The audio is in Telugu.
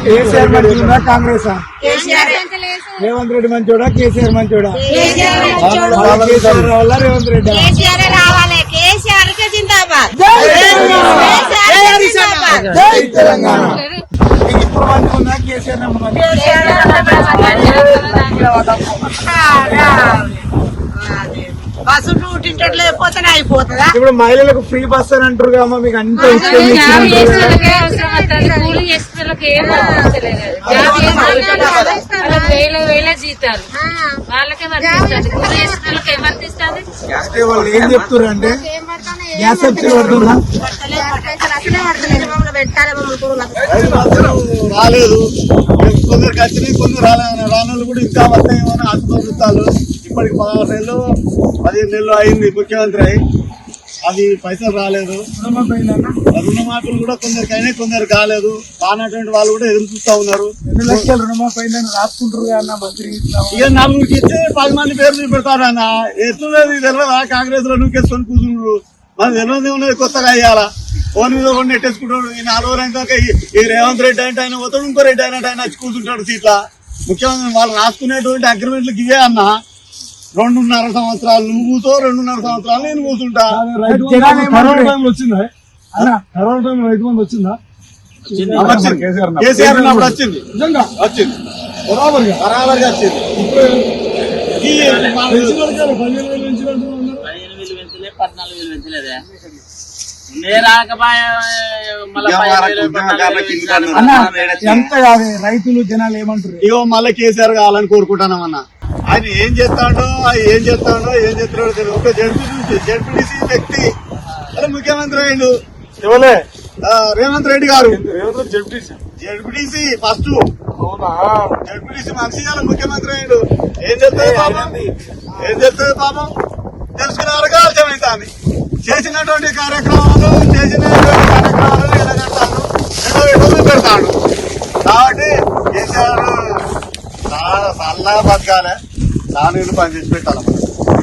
కేసీఆర్ మంచిగా కాంగ్రెస్ రేవంత్ రెడ్డి మంచోడా కేసీఆర్ మంచోడా కేసీఆర్ రావాలా రేవంత్ రెడ్డి రావాలి కేసీఆర్ కే జిందాబాద్ జై తెలంగాణ ఇప్పుడు మంచిగా కేసీఆర్ బస్సు డ్యూటీ లేకపోతే అయిపోతుందా? ఇప్పుడు మహిళలకు ఫ్రీ బస్ అని అంటారు కమ్మా, మీకు అంతా వేల జీతాలు వాళ్ళకే వర్తిస్తుంది. వాళ్ళు ఏం చెప్తారు అంటే గ్యాస్ సబ్సిడీ పడుతుందా? రాలేదు, కొందరికి వచ్చినాయి, కొందరు రానోళ్ళు కూడా ఇంకా వస్తాయేమని ఆత్మవృత్తాలు. ఇప్పటికి 16 నెలలు 15 నెలలు అయింది ముఖ్యమంత్రి అయి, అది పైసలు రాలేదు. రుణమాఫీలు కూడా కొందరికి అయినాయి, కొందరు కాలేదు. కానటువంటి వాళ్ళు కూడా ఎదురు చూస్తా ఉన్నారు. 2 లక్షల రుణమాఫీ అయిందని రాసుకుంటారు అన్న మంత్రి. ఇక 4 ఇచ్చి 10 మంది పేర్లు చూపెడతారు అన్న. ఎట్లున్నది తెలియదా? కాంగ్రెస్ లో నూకేసుకొని కూర్చుంటారు. మనకు తెలియదు ఉన్నది, కొత్తగా అయ్యాలా ఫోన్ మీద కూడా నెట్టేసుకుంటాడు. ఈ 4 రోజులు అయినాక ఈ రేవంత్ రెడ్డి అంటే ఆయన పోతాడు, ఇంకో రెడ్డి అయినట్టు ఆయన వచ్చి కూర్చుంటాడు సీట్ల. ముఖ్యమంత్రి వాళ్ళు రాసుకునేటువంటి అగ్రిమెంట్లకు ఇవే అన్న. 2.5 సంవత్సరాలు నువ్వు కూర్చో, 2.5 సంవత్సరాలు నేను కూర్చుంటా. కరోనా టైంలో వచ్చిందా? కరోనా టైంలో రైతు బంధు వచ్చిందా? కేసీఆర్ ఉన్నప్పుడు వచ్చింది, నిజంగా వచ్చింది, బరాబర్గా బరాబర్గా వచ్చింది. 15,000 పెంచలే, 14,000 పెంచలేదా? ఎంత కాదు, రైతులు జనాలు ఏమంటారు? ఇగో మళ్ళీ కేసీఆర్ కావాలని కోరుకుంటున్నామన్నా. ఆయన ఏం చేస్తాడో ఏం చేస్తాడో తెలియదు. ఒక జడ్పీటీసీ వ్యక్తి అలా ముఖ్యమంత్రి అయిండు. ఎవరే? రేవంత్ రెడ్డి గారు జడ్పీటీసీ ఫస్ట్ జడ్పీటీసీ మనిషి అలా ముఖ్యమంత్రి అయిండు. ఏం చేస్తుంది పాపం తెలుసుకునే వరకు అర్థమవుతుంది. చేసినటువంటి కార్యక్రమాలు ఎడగడతాడు, పెడతాడు. కాబట్టి కేసీఆర్ చాలా చల్లగా బతకాలి, చాలా పని చేసి పెట్టాలి.